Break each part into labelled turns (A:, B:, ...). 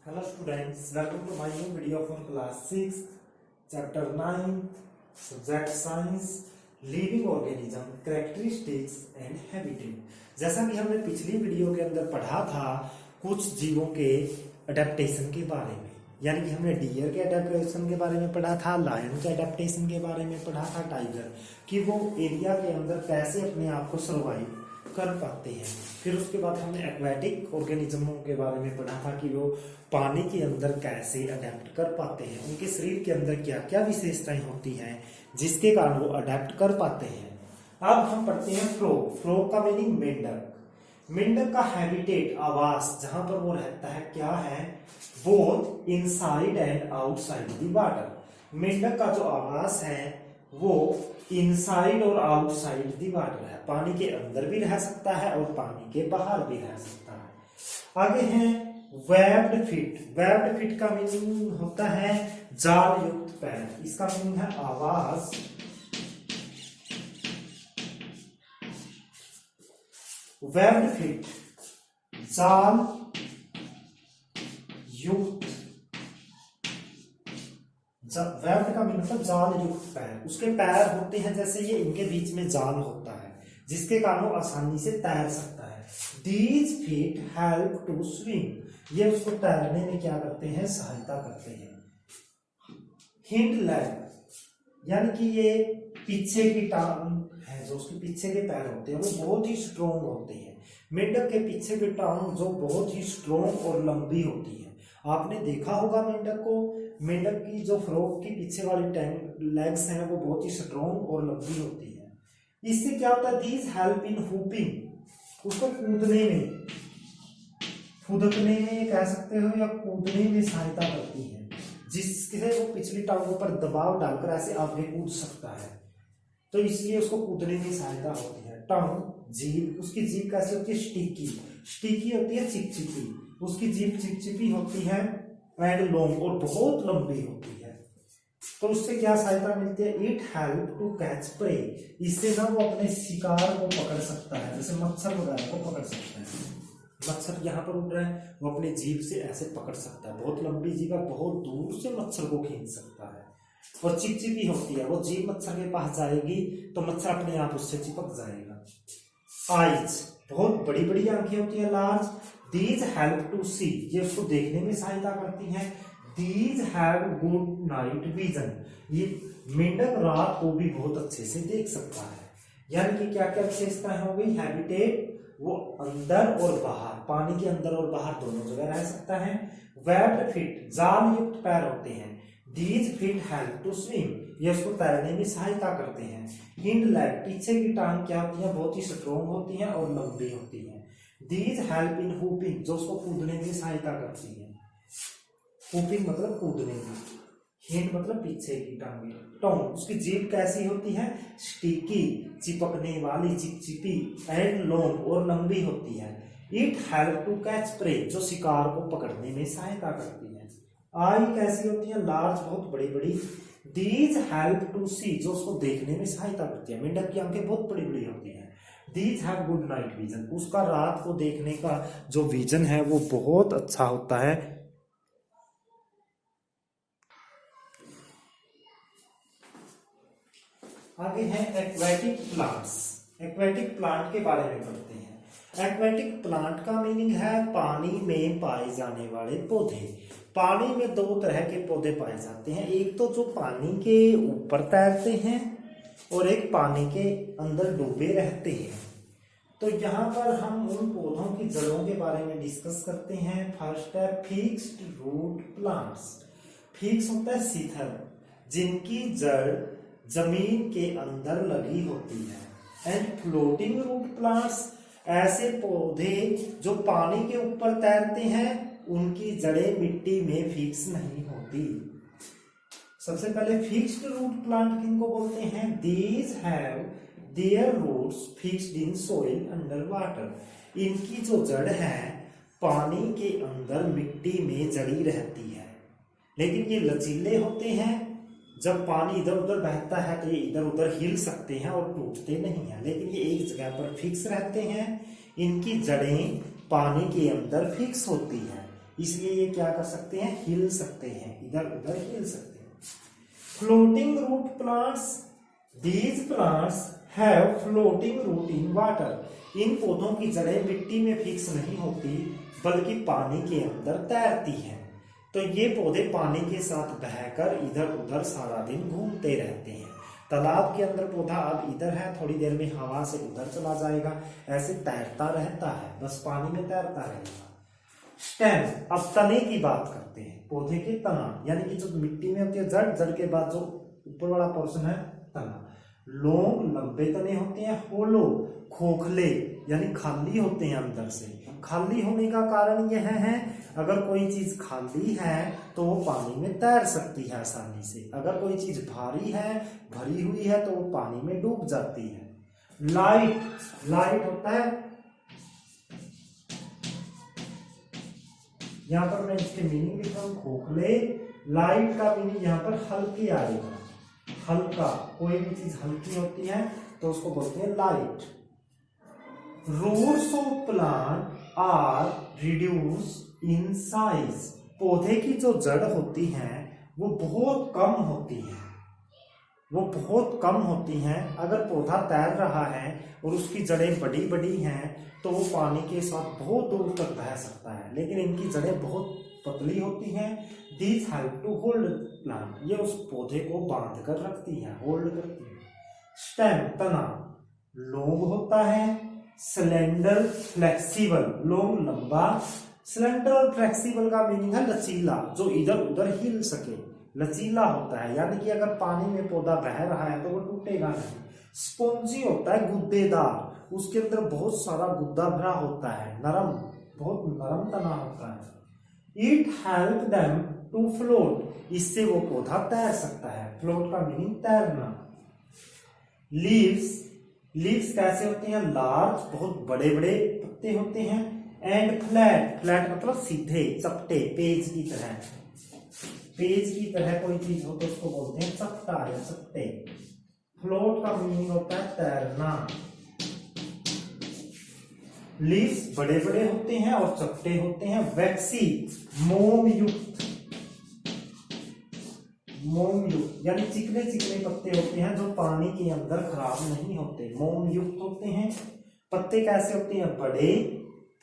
A: Hello students, welcome to my new video from class 6, chapter 9, subject science, living organism, characteristics and habitat। जैसा कि हमने पिछली video के अंदर पढ़ा था कुछ जीवों के अडेप्टेशन के बारे में, यानी कि हमने डियर के अडेप्टेशन के बारे में पढ़ा था, लायन के अडेप्टेशन के बारे में पढ़ा था, टाइगर कि वो एरिया के अंदर कैसे अपने आप को सर्वाइव कर पाते हैं। फिर उसके बाद हमने एक्वेटिक ऑर्गेनिज्मों के बारे में पढ़ा था कि वो पानी के अंदर कैसे अडेप्ट कर पाते हैं, उनके शरीर के अंदर क्या क्या विशेषताएं होती हैं जिसके कारण वो अडेप्ट कर पाते हैं। अब हम पढ़ते हैं फ्रॉग। फ्रॉग का मीनिंग मेंढक। मेंढक का हैबिटेट, आवास, जहां पर वो रहता है क्या है, both inside and outside the water. मेंढक का जो आवास है वो इनसाइड और आउटसाइड द वाटर है, पानी के अंदर भी रह सकता है और पानी के बाहर भी रह सकता है। आगे है वेब्ड फीट। वेब्ड फीट का मीनिंग होता है जाल युक्त पैर। इसका मीनिंग है आवाज, वेब्ड फीट, जाल युक्त। वेब्ड का मीनिंग है जाल युक्त पैर। उसके पैर होते हैं जैसे ये, इनके बीच में जाल होता है जिसके कारण वो आसानी से तैर सकता है। These feet help to swim। ये उसको तैरने में क्या करते हैं, सहायता करते हैं। हिंड लेग, यानी कि ये पीछे की टांग है, जो उसके पीछे के पैर होते हैं वो बहुत ही स्ट्रोंग होते हैं। मेंढक के पीछे की टांग जो बहुत ही स्ट्रोंग और लंबी होती है। आपने देखा होगा मेंढक को, मेंढक की जो फ्रॉग की पीछे वाली टैंग लेग्स हैं वो बहुत ही स्ट्रोंग और लंबी होती है। इससे क्या होता है, दीज हेल्प इन हुपिंग, उसको कूदने में, फुदकने में कह सकते हो या कूदने में सहायता करती है, जिससे वो पिछली टांगों पर दबाव डालकर ऐसे आगे कूद सकता है, तो इसलिए उसको कूदने में सहायता होती है। टंग, जीभ, उसकी जीभ कैसी होती है, स्टिकी। स्टिकी होती है, चिपचिपी। उसकी जीभ चिपचिपी होती है एंड लॉन्ग, और बहुत लंबी होती है। तो उससे क्या सहायता मिलती है, it help to catch prey. इससे ना वो अपने शिकार को पकड़ सकता है, जैसे मच्छर वगैरह को पकड़ सकता है। मच्छर यहाँ पर उड़ रहा है, वो अपनी जीभ से ऐसे पकड़ सकता है, बहुत लंबी जीभ है, बहुत दूर से मच्छर को खींच सकता है। और चिपचिपी होती है, वो जीभ मच्छर के पास जाएगी तो मच्छर अपने आप उससे चिपक जाएगा। आइज, बहुत बड़ी बड़ी आंखें होती है, लार्ज। दीज हेल्प टू सी, ये उसको देखने में सहायता करती हैं। These have good night vision, ये मेंढक रात को भी बहुत अच्छे से देख सकता है। यानी कि क्या क्या विशेषताएं हो गई, हैबिटेट, वो अंदर और बाहर, पानी के अंदर और बाहर दोनों जगह रह सकता है। वेब्ड फीट, जाल युक्त पैर होते हैं। These feet help to swim, ये उसको तैरने में सहायता करते हैं। हिंड लेग, पीछे की टांग क्या होती है, बहुत ही स्ट्रोंग होती है और लंबी होती है। दीज हेल्प इन हुपिंग, जो उसको कूदने में सहायता करती है। हुपिंग मतलब कूदने में, हिंड मतलब पीछे की टांगे। टोंग, उसकी जीभ कैसी होती है, स्टिकी, चिपकने वाली, चिपचिपी, एंड लॉन्ग, और लंबी होती है। It help to catch prey, जो शिकार को पकड़ने में सहायता करती है। आई कैसी होती है, लार्ज, बहुत बड़ी बड़ी। दीज हेल्प टू सी, जो उसको देखने में सहायता करती है। मेंढक की आंखें बहुत बड़ी बड़ी होती हैं। These have good night vision, उसका रात को देखने का जो विजन है वो बहुत अच्छा होता है। आगे है एक्वेटिक प्लांट्स। एक्वेटिक प्लांट के बारे में पढ़ते हैं। एक्वेटिक प्लांट का मीनिंग है पानी में पाए जाने वाले पौधे। पानी में दो तरह के पौधे पाए जाते हैं, एक तो जो पानी के ऊपर तैरते हैं और एक पानी के अंदर डूबे रहते हैं। तो यहाँ पर हम उन पौधों की जड़ों के बारे में डिस्कस करते हैं। फर्स्ट है फिक्स्ड रूट प्लांट्स। फिक्स होता है शिथिल, जिनकी जड़ जमीन के अंदर लगी होती है। एंड फ्लोटिंग रूट प्लांट्स, ऐसे पौधे जो पानी के ऊपर तैरते हैं, उनकी जड़ें मिट्टी में फिक्स नहीं होती। सबसे पहले फिक्स्ड रूट प्लांट किनको बोलते हैं, these have their roots fixed in soil under water. इनकी जो जड़ है पानी के अंदर मिट्टी में जड़ी रहती है, लेकिन ये लचीले होते हैं। जब पानी इधर उधर बहता है तो ये इधर उधर हिल सकते हैं और टूटते नहीं है, लेकिन ये एक जगह पर फिक्स रहते हैं। इनकी जड़ें पानी के अंदर फिक्स होती है। इसलिए ये क्या कर सकते हैं, हिल सकते हैं, इधर उधर हिल सकते हैं। Floating root plants, these plants have floating root in water. इन पौधों की जड़ें मिट्टी में फिक्स नहीं होती बल्कि पानी के अंदर तैरती हैं। तो ये पौधे पानी के साथ बहकर इधर उधर सारा दिन घूमते रहते हैं। तालाब के अंदर पौधा अब इधर है, थोड़ी देर में हवा से उधर चला जाएगा, ऐसे तैरता रहता है, बस पानी में तैरता रहेगा। स्टेम, अब तने की बात करते हैं। पौधे के तना यानी कि जो मिट्टी में होती है जड़, जड़ के बाद जो ऊपर वाला पोर्शन है तना। लॉन्ग, लंबे तने होते हैं। होलो, खोखले यानी खाली होते हैं अंदर से। खाली होने का कारण यह है अगर कोई चीज खाली है तो वो पानी में तैर सकती है आसानी से, अगर कोई चीज भारी है, भरी हुई है, तो वो पानी में डूब जाती है। लाइट, लाइट होता है, यहां पर मैं इसके मीनिंग लिख रहा हूं, खोखले। लाइट का मीनिंग यहां पर हल्की आएगा, हल्का, कोई भी चीज हल्की होती है तो उसको बोलते हैं light. Roots of plant are reduce in size. पौधे की जो जड़ होती है वो बहुत कम होती है, वो बहुत कम होती हैं। अगर पौधा तैर रहा है और उसकी जड़ें बड़ी बड़ी हैं तो वो पानी के साथ बहुत दूर तक बह सकता है, लेकिन इनकी जड़ें बहुत पतली होती हैं। These help to hold plant, ये उस पौधे को बांध कर रखती हैं, होल्ड करती हैं। स्टेम, तना, लॉन्ग होता है। स्लेंडर, फ्लेक्सिबल, लॉन्ग लंबा। स्लेंडर और फ्लेक्सिबल का मीनिंग है लचीला, जो इधर उधर हिल सके, लचीला होता है, यानी कि अगर पानी में पौधा बह रहा है तो वो टूटेगा नहीं। स्पॉन्जी होता है, गुद्देदार, उसके अंदर बहुत सारा गुद्दा भरा होता है, नरम, बहुत नरम तना होता है। It help them to float, इससे वो पौधा तैर सकता है। फ्लोट का मीनिंग तैरना। लीव्स, लीव्स कैसे होते हैं, लार्ज, बहुत बड़े बड़े पत्ते होते हैं। एंड फ्लैट, फ्लैट मतलब सीधे, चपटे, पेज की तरह, पेज की तरह कोई चीज हो तो उसको बोलते हैं चपटा या चपटे। फ्लोट का मीनिंग होता है तैरना। लीव्स बड़े बड़े होते हैं और चपटे होते हैं। वैक्सी, मोम युक्त, मोम युक्त यानी चिकने चिकने पत्ते होते हैं जो पानी के अंदर खराब नहीं होते, मोम युक्त होते हैं। पत्ते कैसे होते हैं, बड़े,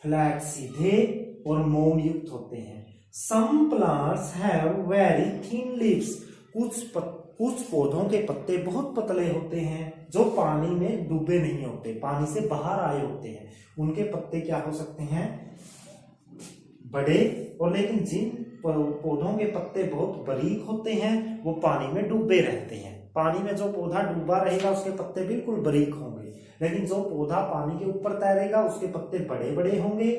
A: फ्लैट सीधे और मोम युक्त होते हैं। Some plants have very thin leaves, कुछ पौधों के पत्ते बहुत पतले होते हैं जो पानी में डूबे नहीं होते, पानी से बाहर आए होते हैं। उनके पत्ते क्या हो सकते हैं, बड़े। और लेकिन जिन पौधों के पत्ते बहुत बारीक होते हैं वो पानी में डूबे रहते हैं। पानी में जो पौधा डूबा रहेगा उसके पत्ते बिल्कुल बारीक होंगे, लेकिन जो पौधा पानी के ऊपर तैरेगा उसके पत्ते बड़े बड़े होंगे,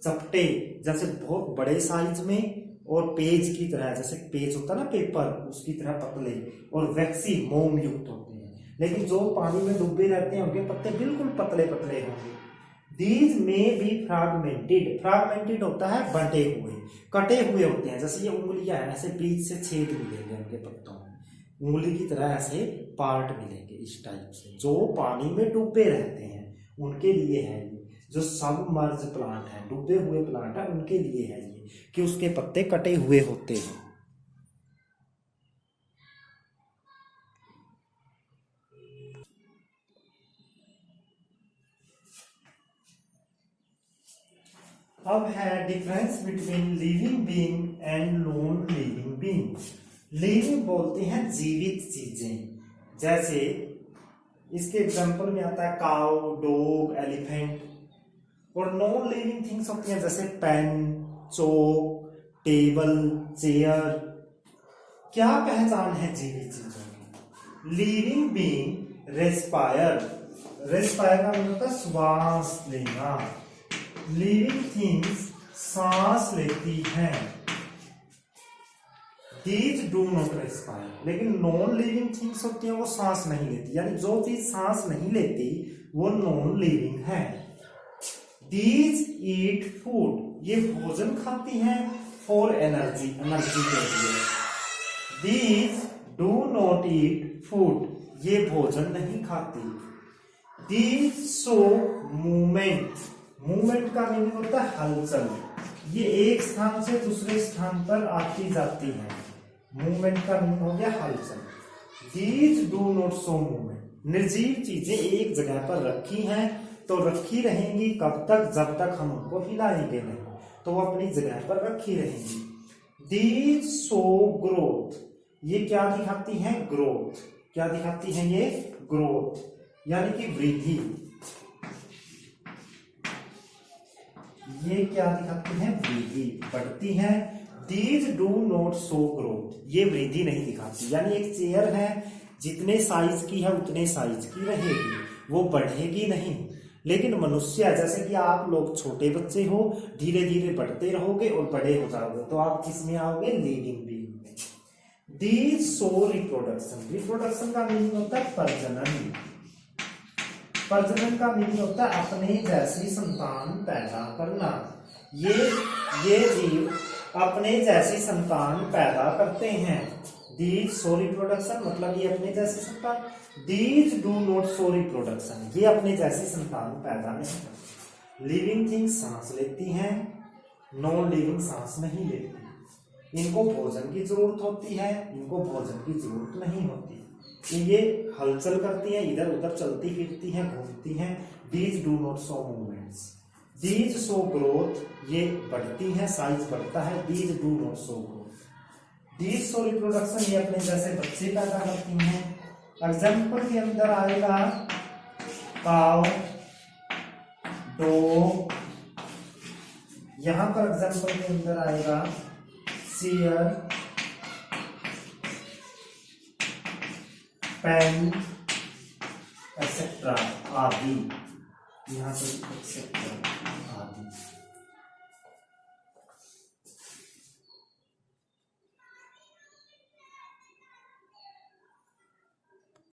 A: चपटे, जैसे बहुत बड़े साइज में, और पेज की तरह, जैसे पेज होता है ना पेपर, उसकी तरह पतले। और वैक्सी, मोम युक्त होते हैं। लेकिन जो पानी में डूबे रहते हैं उनके पत्ते बिल्कुल पतले पतले होंगे। These may be fragmented, fragmented होता है बंटे हुए, कटे हुए होते हैं। जैसे ये उंगलियां हैं, ऐसे बीच से छेद मिलेंगे उनके पत्तों में, उंगली की तरह ऐसे पार्ट मिलेंगे इस टाइप से। जो पानी में डूबे रहते हैं उनके लिए है ये, जो सबमर्ज प्लांट है, डूबे हुए प्लांट है, उनके लिए है ये कि उसके पत्ते कटे हुए होते हैं। अब है difference between living being and non living being. Living बोलते हैं जीवित चीजें, जैसे इसके एग्जांपल में आता है काउ, डॉग, एलिफेंट। और नॉन लिविंग थिंग्स होती हैं जैसे पेन, चौक, टेबल, चेयर। क्या पहचान है जीवित चीजों की? लिविंग बीइंग रेस्पायर, रेस्पायर का मतलब होता है श्वास लेना। लिविंग थिंग्स सांस लेती हैं। दीज डू नॉट रेस्पायर, लेकिन नॉन लिविंग थिंग्स होती हैं वो सांस नहीं लेती, यानी जो चीज सांस नहीं लेती वो नॉन लिविंग है। दीज ईट फूड, ये भोजन खाती हैं फॉर एनर्जी, एनर्जी के लिए। These do not eat food, ये भोजन नहीं खाती। दीज शो मूवमेंट, मूवमेंट का मीनिंग होता है हलचल, ये एक स्थान से दूसरे स्थान पर आती जाती है। मूवमेंट का मीनिंग हो गया हलचल। These do not show movement, निर्जीव चीजें एक जगह पर रखी हैं तो रखी रहेंगी कब तक, जब तक हम उनको हिलाएंगे नहीं, तो वो अपनी जगह पर रखी रहेंगी। दीज शो ग्रोथ, ये क्या दिखाती हैं, ग्रोथ। क्या दिखाती हैं ये, ग्रोथ, यानी कि वृद्धि। ये क्या दिखाती हैं, वृद्धि, बढ़ती हैं। These do not show growth, ये वृद्धि नहीं दिखाती, यानी एक चेयर है जितने साइज की है उतने साइज की रहेगी, वो बढ़ेगी नहीं। लेकिन मनुष्य, जैसे कि आप लोग छोटे बच्चे हो, धीरे धीरे बढ़ते रहोगे और बड़े हो जाओगे, तो आप किस में आओगे, लिविंग बीइंग में। दीज शो रिप्रोडक्शन, रिप्रोडक्शन का मीनिंग होता है प्रजनन। प्रजनन का मीनिंग होता है अपने जैसी संतान पैदा करना। ये जीव अपने जैसी संतान पैदा करते हैं। दीज शो रिप्रोडक्शन मतलब ये अपने जैसी संतान। These do not show reproduction, ये अपने जैसी संतान पैदा नहीं करती। लिविंग थिंग्स सांस लेती हैं, नॉन लिविंग सांस नहीं लेती। इनको भोजन की जरूरत होती है, इनको भोजन की जरूरत नहीं होती। ये हलचल करती हैं, इधर उधर चलती फिरती हैं, घूमती हैं। These do not show movements. These show growth, ये बढ़ती हैं, साइज बढ़ता है। These do not show growth. These show reproduction, ये अपने जैसे बच्चे पैदा करती हैं। एग्जाम्पल के अंदर आएगा काउ, डॉग, यहां पर एग्जाम्पल के अंदर आएगा शेयर, पेन, एक्सेट्रा, आदि। यहाँ पर एक्सेट्रा आदि।